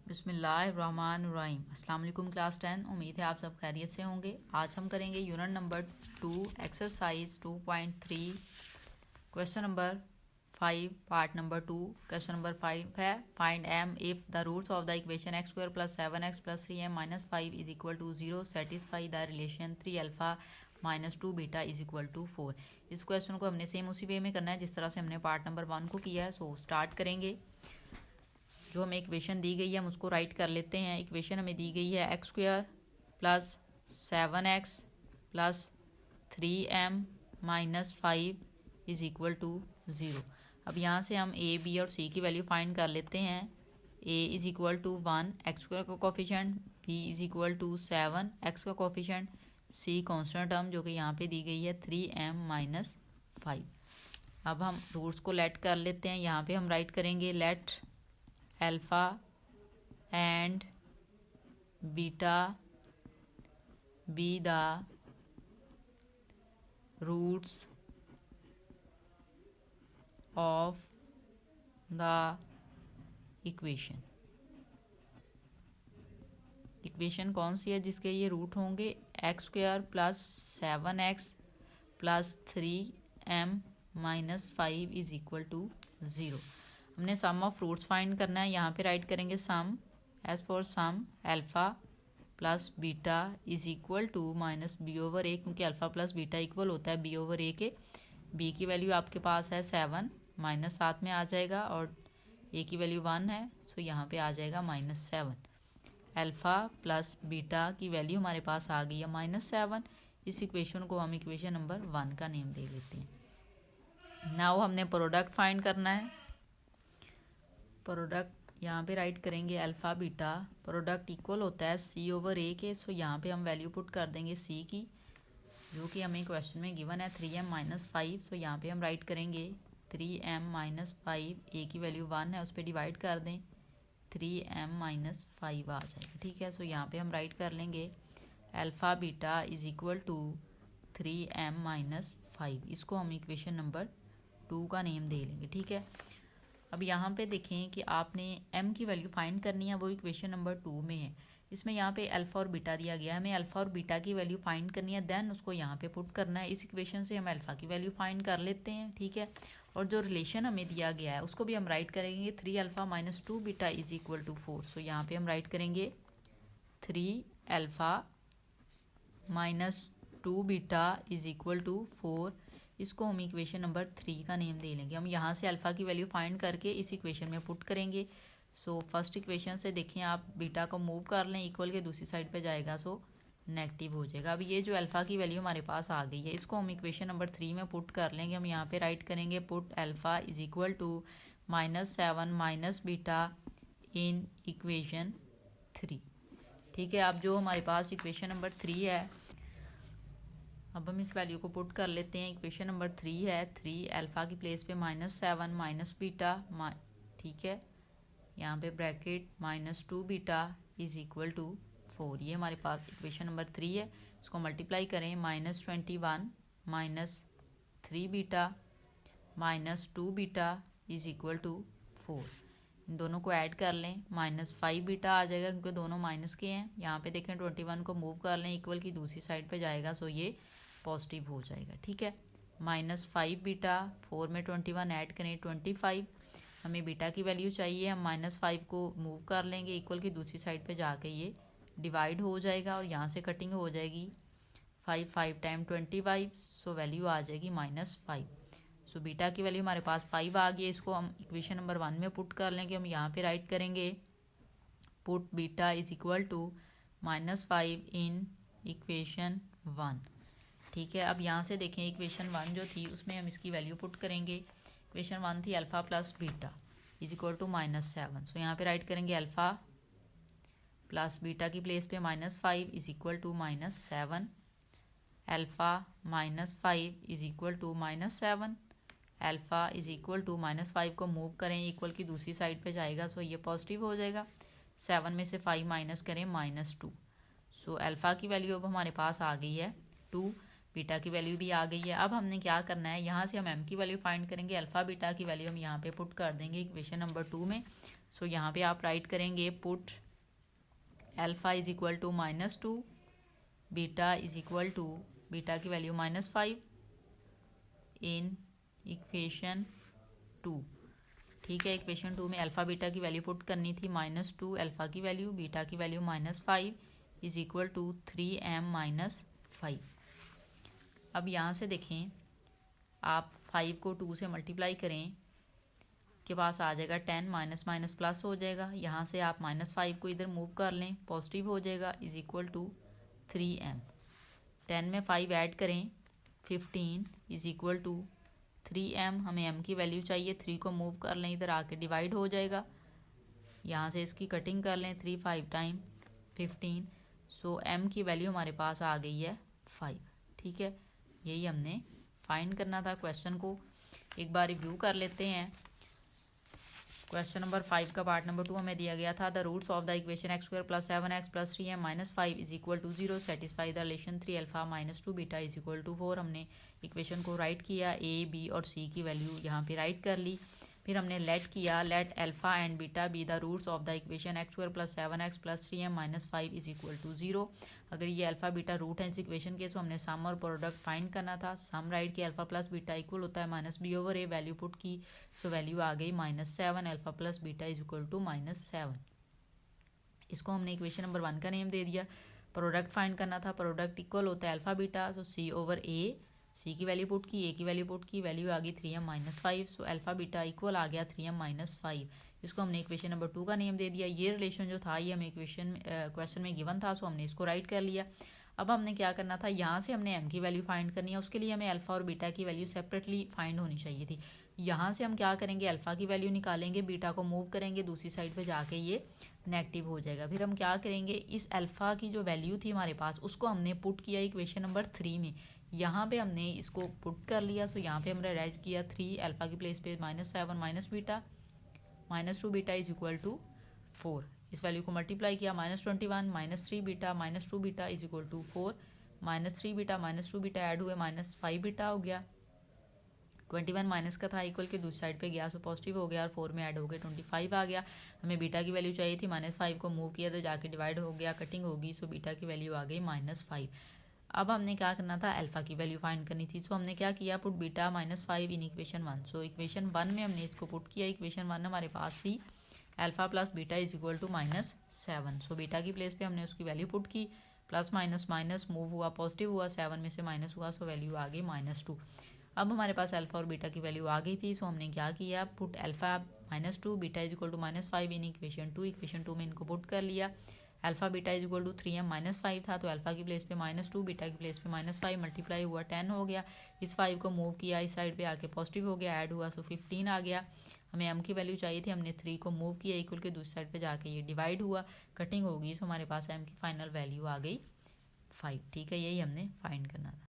बिस्मिल्लाहिर्रहमानिर्रहीम। अस्सलाम वालेकुम क्लास 10। उम्मीद है आप सब खैरियत से होंगे। आज हम करेंगे unit number 2 exercise 2.3 question number 5 part number 2। Question number 5 है find m if the roots of the equation x square plus 7x plus 3m minus 5 is equal to 0 satisfy the relation 3 alpha minus 2 beta is equal to 4। इस question को हमने same उसी वे में करना है जिस तरह से हमने पार्ट नंबर 1 को किया है। सो स्टार्ट करेंगे। जो हमें इक्वेशन दी गई है हम उसको राइट कर लेते हैं। इक्वेशन हमें दी गई है x square plus 7x plus 3m minus 5 is equal to 0। अब यहाँ से हम a b और c की वैल्यू फाइंड कर लेते हैं। a is equal to 1 X square का coefficient, b is equal to 7 x का कोफिशिएंट, c कॉन्स्टेंट टर्म जो कि यहाँ पे दी गई है 3m माइनस 5। अब हम रूट्स को लेट कर लेते हैं। यहाँ पे हम राइट करेंगे let alpha and beta be the roots of the equation. Equation कौन सी है जिसके ये रूट होंगे? X square plus 7x plus 3m minus 5 is equal to 0। हमने सम ऑफ रूट्स फाइंड करना है। यहाँ पे राइट करेंगे sum as for sum alpha plus beta is equal to minus B over A, क्योंकि अल्फ़ा प्लस बीटा इक्वल होता है B over ए के। बी की वैल्यू आपके पास है 7 माइनस 7 में आ जाएगा और ए की वैल्यू 1 है, सो यहाँ पे आ जाएगा -7। अल्फ़ा प्लस बीटा की वैल्यू हमारे पास आ गई है -7। इस इक्वेशन को हम इक्वेशन नंबर 1 का नेम दे लेते हैं। नाउ हमने प्रोडक्ट फाइंड करना है। प्रोडक्ट यहाँ पे राइट करेंगे अल्फ़ा बीटा, प्रोडक्ट इक्वल होता है सी ओवर ए के। सो यहाँ पे हम वैल्यू पुट कर देंगे सी की, जो कि हमें क्वेश्चन में गिवन है 3m माइनस 5। सो यहाँ पे हम राइट करेंगे 3m माइनस 5, ए की वैल्यू 1 है, उस पर डिवाइड कर दें 3m माइनस 5 आ जाएगा। ठीक है, सो यहाँ पे हम राइट कर लेंगे alpha beta is equal to 3m minus 5। इसको हम इक्वेशन नंबर 2 का नेम दे लेंगे। ठीक है, अब यहाँ पे देखें कि आपने m की वैल्यू फाइंड करनी है, वो इक्वेशन नंबर 2 में है। इसमें यहाँ पे अल्फ़ा और बीटा दिया गया है, हमें अल्फ़ा और बीटा की वैल्यू फाइंड करनी है, देन उसको यहाँ पे पुट करना है। इस इक्वेशन से हम अल्फ़ा की वैल्यू फाइंड कर लेते हैं। ठीक है, और जो रिलेशन हमें दिया गया है उसको भी हम राइट करेंगे 3 alpha minus 2 beta is equal to 4। So यहाँ पे हम राइट करेंगे 3 alpha minus 2 beta is equal to 4। इसको हम इक्वेशन नंबर 3 का नेम दे लेंगे। हम यहाँ से अल्फ़ा की वैल्यू फाइंड करके इस इक्वेशन में पुट करेंगे। सो फर्स्ट इक्वेशन से देखें आप बीटा को मूव कर लें, इक्वल के दूसरी साइड पे जाएगा, सो नेगेटिव हो जाएगा। अब ये जो अल्फ़ा की वैल्यू हमारे पास आ गई है, इसको हम इक्वेशन नंबर 3 में पुट कर लेंगे। हम यहाँ पे राइट करेंगे put alpha is equal to -7 minus beta in equation 3। ठीक है, अब जो हमारे पास इक्वेशन नंबर 3 है, अब हम इस वैल्यू को पुट कर लेते हैं। इक्वेशन नंबर 3 है 3 अल्फ़ा की प्लेस पे -7 माइनस बीटा, ठीक है, यहाँ पे bracket -2 beta is equal to 4। ये हमारे पास इक्वेशन नंबर 3 है। इसको मल्टीप्लाई करें -21 minus 3 beta -2 beta is equal to 4। इन दोनों को ऐड कर लें, -5 बीटा आ जाएगा क्योंकि दोनों माइनस के हैं। यहाँ पे देखें 21 को मूव कर लें, इक्वल की दूसरी साइड पे जाएगा, सो ये पॉजिटिव हो जाएगा। ठीक है, -5 बीटा, 4 में 21 ऐड करें 25। हमें बीटा की वैल्यू चाहिए, हम -5 को मूव कर लेंगे, इक्वल की दूसरी साइड पे जाके ये डिवाइड हो जाएगा और यहाँ से कटिंग हो जाएगी 5 टाइम 25, सो वैल्यू आ जाएगी -5। सो बीटा की वैल्यू हमारे पास 5 आ गई है। इसको हम इक्वेशन नंबर 1 में पुट कर लेंगे। हम यहाँ पे राइट करेंगे put beta is equal to -5 in equation 1। ठीक है, अब यहाँ से देखें इक्वेशन 1 जो थी उसमें हम इसकी वैल्यू पुट करेंगे। इक्वेशन 1 थी alpha plus beta is equal to -7। So यहाँ पे राइट करेंगे अल्फ़ा प्लस बीटा की प्लेस पे -5 is equal to -7। Alpha -5 is equal to -7। Alpha is equal to -5 को मूव करें, इक्वल की दूसरी साइड पे जाएगा, सो ये पॉजिटिव हो जाएगा। 7 में से 5 माइनस करें -2। सो अल्फ़ा की वैल्यू अब हमारे पास आ गई है 2, बीटा की वैल्यू भी आ गई है। अब हमने क्या करना है, यहाँ से हम m की वैल्यू फाइंड करेंगे। अल्फ़ा बीटा की वैल्यू हम यहाँ पे पुट कर देंगे इक्वेशन नंबर 2 में। सो यहाँ पे आप राइट करेंगे put alpha is equal to -2, beta is equal to beta की वैल्यू -5 इन इक्वेशन 2। ठीक है, इक्वेशन 2 में अल्फ़ा बीटा की वैल्यू पुट करनी थी, -2 अल्फ़ा की वैल्यू, बीटा की value -5 is equal to 3m-5। अब यहाँ से देखें, आप 5 को 2 से मल्टीप्लाई करें, के पास आ जाएगा 10, माइनस माइनस प्लस हो जाएगा। यहाँ से आप -5 को इधर मूव कर लें, पॉजिटिव हो जाएगा, इज इक्वल टू 3m। 10 में 5 ऐड करें, 15 इज इक्वल टू 3m। हमें m की वैल्यू चाहिए, 3 को मूव कर लें, इधर आके डिवाइड हो जाएगा। यहाँ से इसकी कटिंग कर लें, 3 5 टाइम 15, सो m की वैल्यू हमारे पास आ गई है 5। ठीक है, यही हमने फाइंड करना था। क्वेश्चन को एक बार रिव्यू कर लेते हैं। क्वेश्चन नंबर 5 का पार्ट नंबर 2 हमें दिया गया था, the roots of the equation x² + 7x + 3m-5 is equal to 0 satisfy the relation 3 alpha -2 beta is equal to 4। हमने इक्वेशन को राइट किया, a b और c की वैल्यू यहाँ पे राइट कर ली। फिर हमने लेट किया, let alpha and beta be the roots of the equation x² + 7x + 3m-5 is equal to 0। अगर ये अल्फा बीटा रूट है इस इक्वेशन के, तो हमने सम और प्रोडक्ट फाइंड करना था। सम राइट किया, अल्फा प्लस बीटा इक्वल होता है -b/a, वैल्यू पुट की, सो वैल्यू आ गई -7, alpha plus beta is equal to -7। इसको हमने इक्वेशन नंबर 1 का नेम दे दिया। प्रोडक्ट फाइंड करना था, प्रोडक्ट इक्वल होता है alpha beta, so c/a, c की वैल्यू पुट की, a की वैल्यू पुट की, वैल्यू आ गई 3m-5, so alpha beta equal आ गया 3m-5। इसको हमने इक्वेशन नंबर 2 का नेम दे दिया। ये रिलेशन जो था ये हमें क्वेश्चन में गिवन था, सो हमने इसको राइट कर लिया। अब हमने क्या करना था, यहाँ से हमने m की वैल्यू फाइंड करनी है, उसके लिए हमें अल्फा और बीटा की वैल्यू सेपरेटली फाइंड होनी चाहिए थी। यहाँ से हम क्या करेंगे, अल्फा की वैल्यू निकालेंगे, बीटा को मूव करेंगे, दूसरी साइड पे जाके ये नेगेटिव हो जाएगा। फिर हम क्या करेंगे, इस अल्फा की जो वैल्यू थी हमारे पास, उसको हमने पुट किया इक्वेशन नंबर 3 में। यहाँ पे हमने इसको पुट कर लिया, सो यहाँ पे हमने राइट किया 3 अल्फा की प्लेस पे -7 minus beta -2 beta is equal to 4। इस वैल्यू को मल्टीप्लाई किया, -21 -3 beta -2 beta is equal to 4, -3 beta -2 beta add हुए -5 बीटा हो गया। 21 माइनस का था, इक्वल के दूसरी साइड पे गया, सो पॉजिटिव हो गया, और 4 में ऐड हो गया 25 आ गया। हमें बीटा की वैल्यू चाहिए थी, -5 को मूव किया तो जाके डिवाइड हो गया, कटिंग होगी, सो बीटा की वैल्यू आ गई -5। अब हमने क्या करना था, अल्फा की वैल्यू फाइंड करनी थी, सो हमने क्या किया, put beta -5 in equation 1। So equation 1 में हमने इसको पुट किया, इक्वेशन 1 हमारे पास थी alpha plus beta is equal to -7। So beta की प्लेस पे हमने उसकी वैल्यू पुट की, प्लस माइनस माइनस मूव हुआ, पॉजिटिव हुआ, 7 में से माइनस हुआ, सो वैल्यू आ गई -2। अब हमारे पास अल्फा और बीटा की वैल्यू आ गई थी, सो हमने क्या किया, put alpha -2 beta is equal to -5 in equation 2। इक्वेशन 2 में इनको पुट कर लिया, alpha beta is equal to 3m-5 था, तो अल्फा की प्लेस पे -2, बीटा की प्लेस पे -5, मल्टीप्लाई हुआ 10 हो गया। इस 5 को मूव किया, इस साइड पे आके पॉजिटिव हो गया, ऐड हुआ, सो 15 आ गया। हमें m की वैल्यू चाहिए थी, हमने 3 को मूव किया, इक्वल के दूसरी साइड पे जाके ये डिवाइड हुआ, कटिंग होगी, सो हमारे पास m की फाइनल वैल्यू आ गई 5। ठीक है, यही हमने फाइंड करना था।